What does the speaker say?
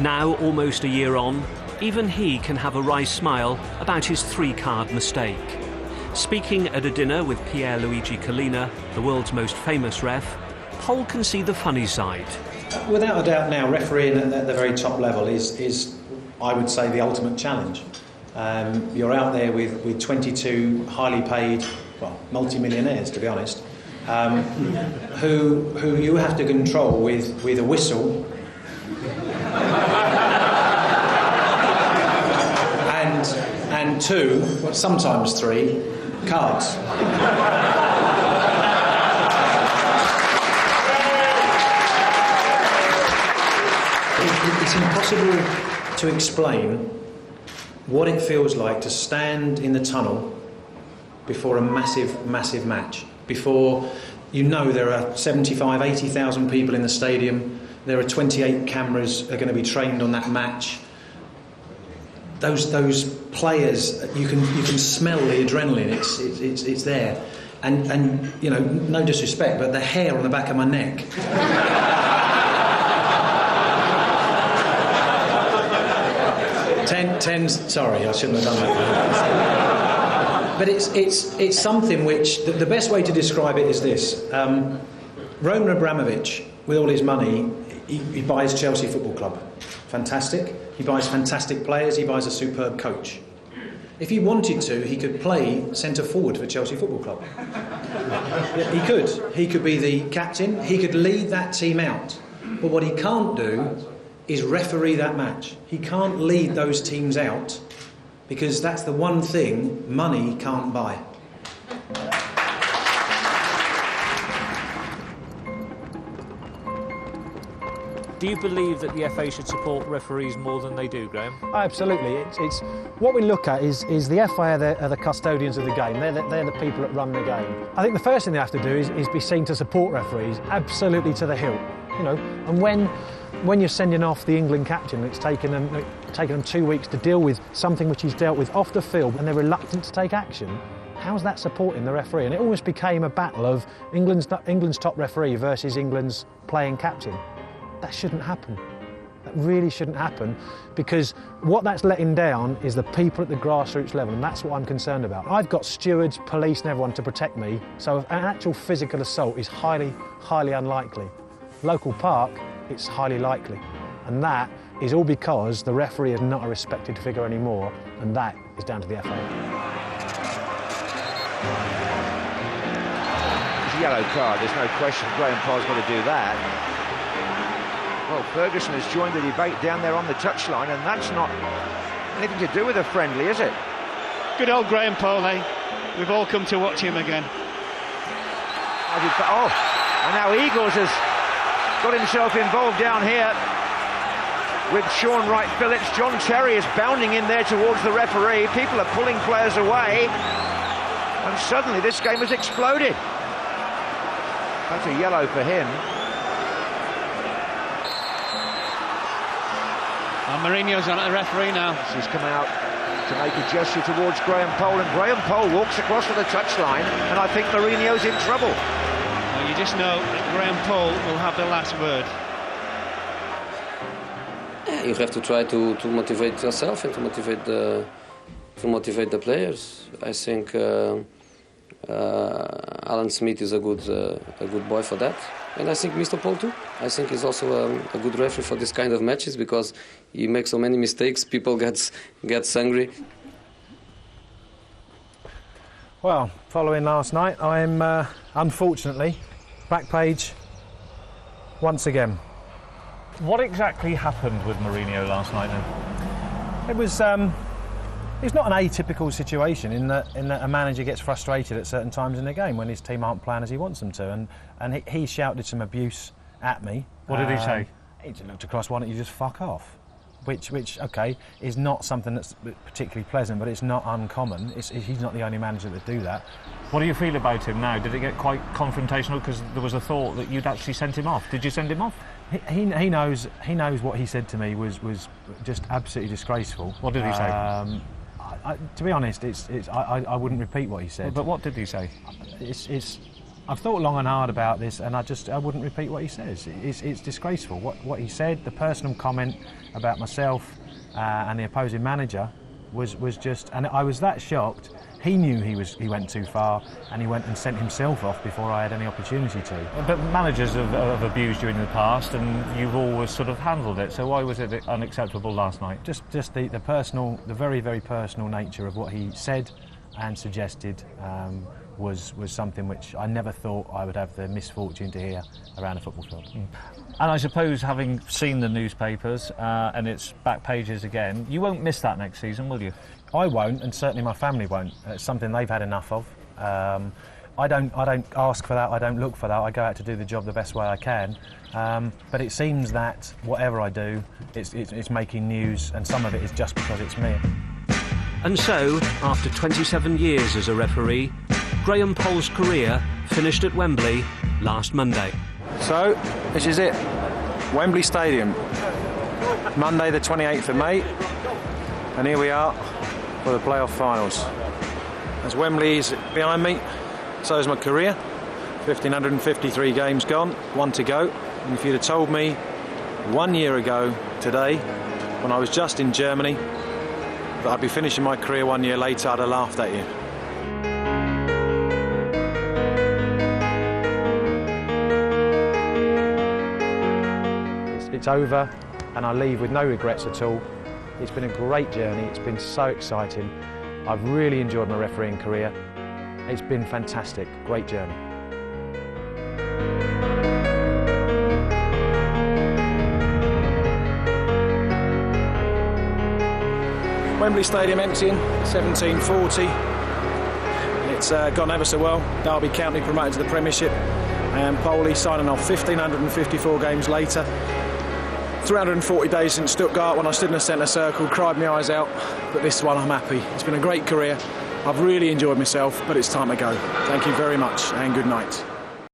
Now, almost a year on, even he can have a wry smile about his three-card mistake. Speaking at a dinner with Pierluigi Collina, the world's most famous ref, Pol can see the funny side. Without a doubt now, refereeing at the very top level is, I would say, the ultimate challenge. You're out there with 22 highly paid, well, multi-millionaires, to be honest, who you have to control with a whistle and two, well, sometimes three, cards. It's impossible to explain what it feels like to stand in the tunnel before a massive, massive match. Before you know there are 75, 80,000 people in the stadium, there are 28 cameras are going to be trained on that match. Those players, you can smell the adrenaline. It's there, and you know, no disrespect, but the hair on the back of my neck. Sorry, I shouldn't have done that. But it's something which the best way to describe it is this: Roman Abramovich, with all his money, he buys Chelsea Football Club. Fantastic. He buys fantastic players. He buys a superb coach. If he wanted to, he could play centre forward for Chelsea Football Club. Yeah, he could. He could be the captain. He could lead that team out. But what he can't do is referee that match. He can't lead those teams out because that's the one thing money can't buy. Do you believe that the FA should support referees more than they do, Graham? Absolutely. It's what we look at is the FA are the custodians of the game. They're the people that run the game. I think the first thing they have to do is be seen to support referees absolutely to the hilt. You know, and when you're sending off the England captain, it's taken them 2 weeks to deal with something which he's dealt with off the field, and they're reluctant to take action. How's that supporting the referee? And it almost became a battle of England's top referee versus England's playing captain. That shouldn't happen. That really shouldn't happen, because what that's letting down is the people at the grassroots level, and that's what I'm concerned about. I've got stewards, police and everyone to protect me, so an actual physical assault is highly, highly unlikely. Local park, it's highly likely. And that is all because the referee is not a respected figure anymore, and that is down to the FA. It's a yellow card, there's no question Graham Pol's got to do that. Well, Ferguson has joined the debate down there on the touchline, and that's not anything to do with a friendly, is it? Good old Graham Pol, eh? We've all come to watch him again. Oh, and now Eagles has got himself involved down here with Sean Wright-Phillips. John Terry is bounding in there towards the referee. People are pulling players away, and suddenly this game has exploded. That's a yellow for him. And Mourinho's on at the referee now. He's come out to make a gesture towards Graham Pol, and Graham Pol walks across to the touchline, and I think Mourinho's in trouble. Well, you just know that Graham Pol will have the last word. Yeah, you have to try to motivate yourself and to motivate the players. I think Alan Smith is a good boy for that. And I think Mr. Pol too. I think he's also a good referee for this kind of matches, because he makes so many mistakes, people gets angry. Well, following last night, I'm unfortunately back page once again. What exactly happened with Mourinho last night then? It was it's not an atypical situation in that a manager gets frustrated at certain times in the game when his team aren't playing as he wants them to, and he shouted some abuse at me. What did he say? He just looked across, why don't you just fuck off? Which okay, is not something that's particularly pleasant, but it's not uncommon. He's not the only manager that do that. What do you feel about him now? Did it get quite confrontational? Because there was a thought that you'd actually sent him off. Did you send him off? He knows what he said to me was just absolutely disgraceful. What did he say? To be honest, I wouldn't repeat what he said. But what did he say? I've thought long and hard about this, and I wouldn't repeat what he says. It's disgraceful. What he said, the personal comment about myself and the opposing manager was just, and I was that shocked. He knew he went too far, and he went and sent himself off before I had any opportunity to. But managers have abused you in the past, and you've always sort of handled it. So why was it unacceptable last night? Just the personal, the very, very personal nature of what he said and suggested was something which I never thought I would have the misfortune to hear around a football club. And I suppose, having seen the newspapers and its back pages again, you won't miss that next season, will you? I won't, and certainly my family won't. It's something they've had enough of. I don't ask for that. I don't look for that. I go out to do the job the best way I can. But it seems that whatever I do, it's making news, and some of it is just because it's me. And so, after 27 years as a referee, Graham Poll's career finished at Wembley last Monday. So, this is it. Wembley Stadium. Monday the 28th of May. And here we are for the playoff finals. As Wembley is behind me, so is my career. 1,553 games gone, one to go. And if you'd have told me 1 year ago today, when I was just in Germany, that I'd be finishing my career 1 year later, I'd have laughed at you. It's over, and I leave with no regrets at all. It's been a great journey. It's been so exciting. I've really enjoyed my refereeing career. It's been fantastic. Great journey. Wembley Stadium emptying, 1740. It's gone ever so well. Derby County promoted to the Premiership, and Poley signing off 1,554 games later. 340 days since Stuttgart when I stood in the centre circle, cried my eyes out, but this one I'm happy. It's been a great career. I've really enjoyed myself, but it's time to go. Thank you very much, and good night.